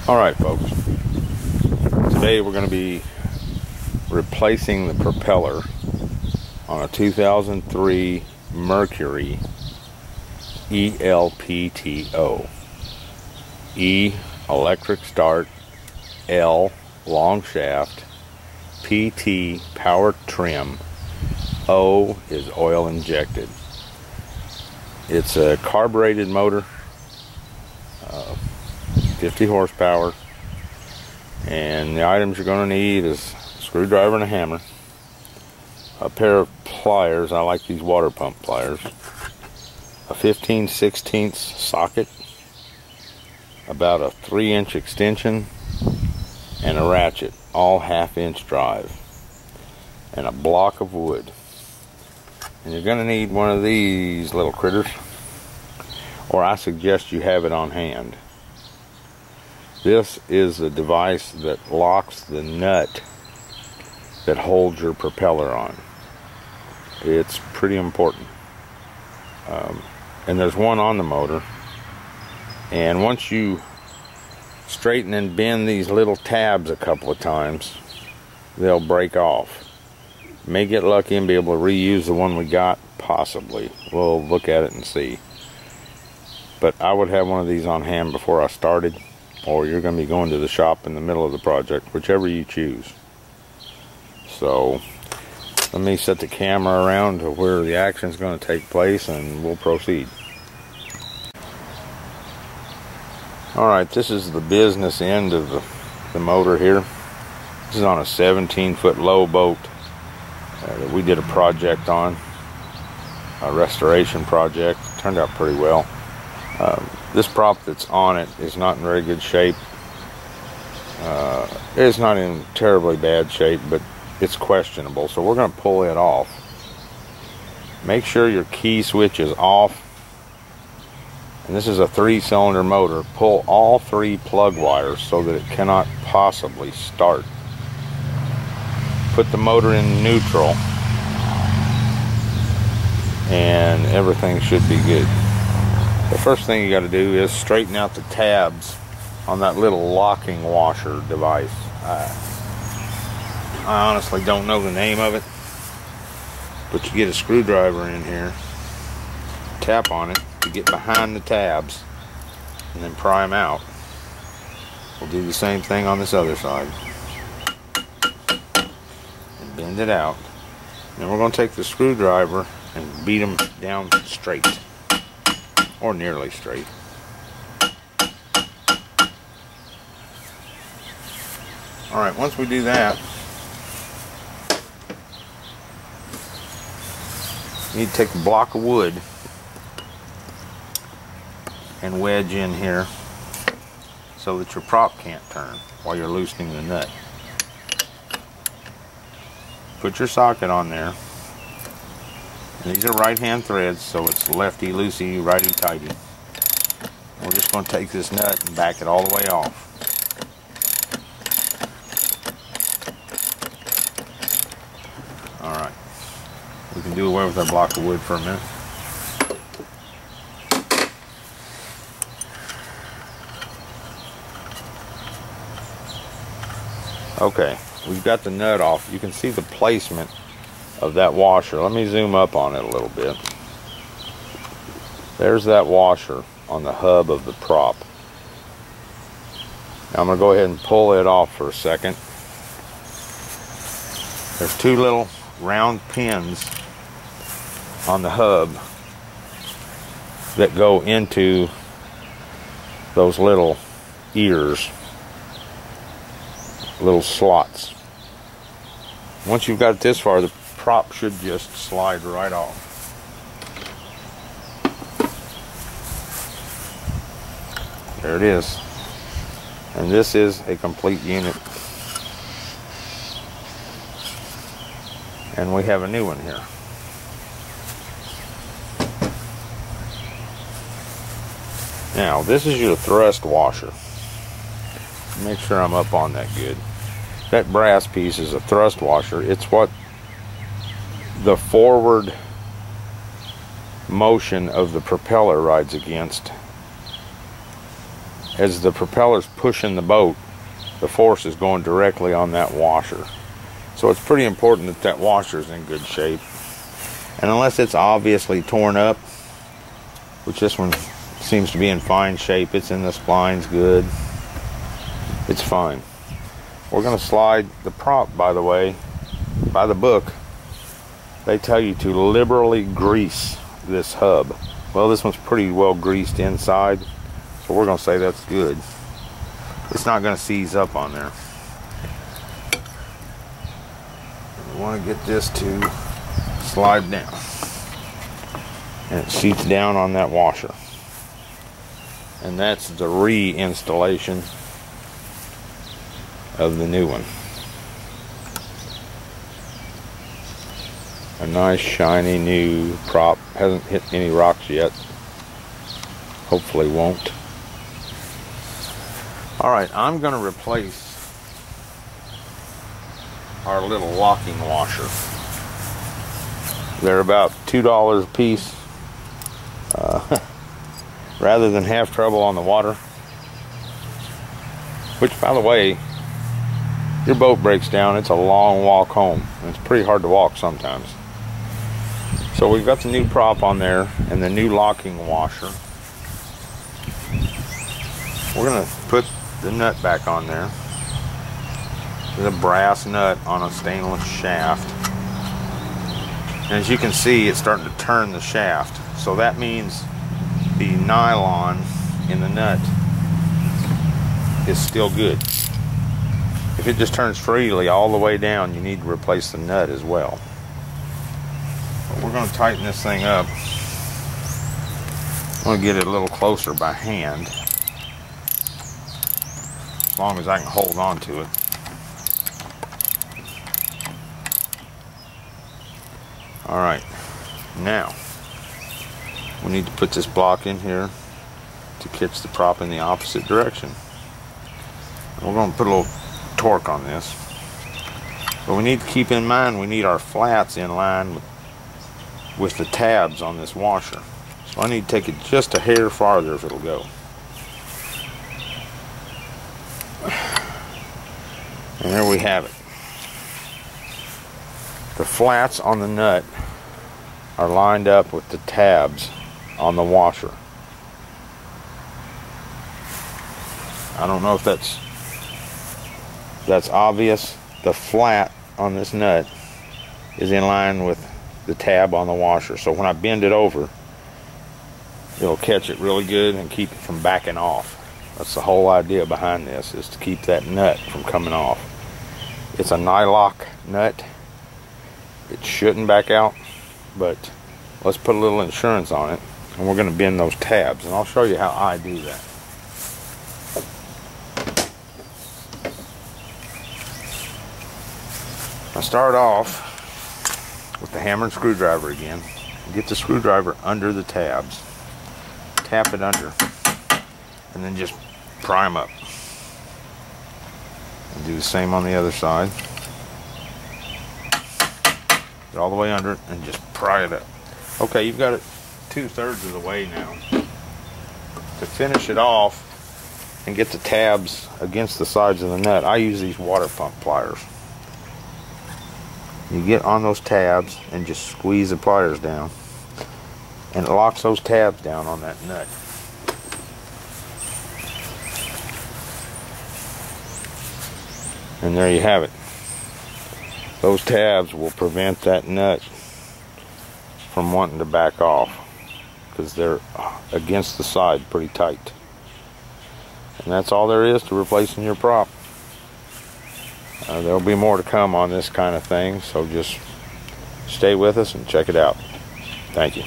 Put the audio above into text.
Alright folks, today we're going to be replacing the propeller on a 2003 Mercury ELPTO. E, electric start, L, long shaft, PT, power trim, O is oil injected. It's a carbureted motor, 50 horsepower, and the items you're going to need is a screwdriver and a hammer, a pair of pliers, I like these water pump pliers, a 15/16 socket, about a 3-inch extension, and a ratchet, all 1/2-inch drive, and a block of wood. And you're going to need one of these little critters, or I suggest you have it on hand. This is the device that locks the nut that holds your propeller on. It's pretty important. And there's one on the motor. And once you straighten and bend these little tabs a couple of times, they'll break off. May get lucky and be able to reuse the one we got, possibly. We'll look at it and see. But I would have one of these on hand before I started, or you're going to be going to the shop in the middle of the project, whichever you choose. So let me set the camera around to where the action is going to take place, and we'll proceed. Alright, this is the business end of the motor here. This is on a 17-foot low boat that we did a project on, a restoration project. Turned out pretty well. This prop that's on it is not in very good shape. It's not in terribly bad shape, but it's questionable, so we're going to pull it off. Make sure your key switch is off. And this is a 3-cylinder motor. Pull all 3 plug wires so that it cannot possibly start. Put the motor in neutral, and everything should be good. The first thing you got to do is straighten out the tabs on that little locking washer device. I honestly don't know the name of it, but you get a screwdriver in here, tap on it to get behind the tabs, and then pry them out. We'll do the same thing on this other side. And bend it out. Then we're going to take the screwdriver and beat them down straight. Or nearly straight. Alright, once we do that, you need to take a block of wood and wedge in here so that your prop can't turn while you're loosening the nut. Put your socket on there. And these are right-hand threads, so it's lefty-loosey, righty-tighty. We're just going to take this nut and back it all the way off. Alright. We can do away with our block of wood for a minute. Okay, we've got the nut off. You can see the placement of that washer. Let me zoom up on it a little bit. There's that washer on the hub of the prop. Now I'm going to go ahead and pull it off for a second. There's 2 little round pins on the hub that go into those little ears, little slots. Once you've got it this far, the prop should just slide right off. There it is. And this is a complete unit. And we have a new one here. Now, this is your thrust washer. Make sure I'm up on that good. That brass piece is a thrust washer. It's what the forward motion of the propeller rides against as the propeller's pushing the boat, the force is going directly on that washer. So it's pretty important that that washer is in good shape. And unless it's obviously torn up, which this one seems to be in fine shape, it's in the splines good, it's fine. We're going to slide the prop, by the way, by the book. They tell you to liberally grease this hub. Well, this one's pretty well greased inside, so we're going to say that's good. It's not going to seize up on there. We want to get this to slide down. And it seats down on that washer. And that's the reinstallation of the new one. A nice shiny new prop. Hasn't hit any rocks yet. Hopefully won't. Alright, I'm going to replace our little locking washer. They're about $2 a piece. Rather than have trouble on the water. Which, by the way, your boat breaks down, it's a long walk home. And it's pretty hard to walk sometimes. So we've got the new prop on there and the new locking washer. We're going to put the nut back on there. There's a brass nut on a stainless shaft. And as you can see, it's starting to turn the shaft. So that means the nylon in the nut is still good. If it just turns freely all the way down, you need to replace the nut as well. But we're going to tighten this thing up. I'm going to get it a little closer by hand, as long as I can hold on to it. Alright, now we need to put this block in here to catch the prop in the opposite direction. And we're going to put a little torque on this. But we need to keep in mind we need our flats in line with the tabs on this washer. So I need to take it just a hair farther if it'll go. And there we have it. The flats on the nut are lined up with the tabs on the washer. I don't know if that's obvious. The flat on this nut is in line with the tab on the washer. So when I bend it over, it'll catch it really good and keep it from backing off. That's the whole idea behind this, is to keep that nut from coming off. It's a nylock nut. It shouldn't back out, but let's put a little insurance on it, and we're going to bend those tabs, and I'll show you how I do that. I start off with the hammer and screwdriver again. Get the screwdriver under the tabs, tap it under, and then just pry them up. And do the same on the other side. Get all the way under it and just pry it up. Okay, you've got it 2/3 of the way now. To finish it off and get the tabs against the sides of the nut, I use these water pump pliers. You get on those tabs and just squeeze the pliers down, and it locks those tabs down on that nut. And there you have it. Those tabs will prevent that nut from wanting to back off, because they're against the side pretty tight. And that's all there is to replacing your prop. There'll be more to come on this kind of thing, so just stay with us and check it out. Thank you.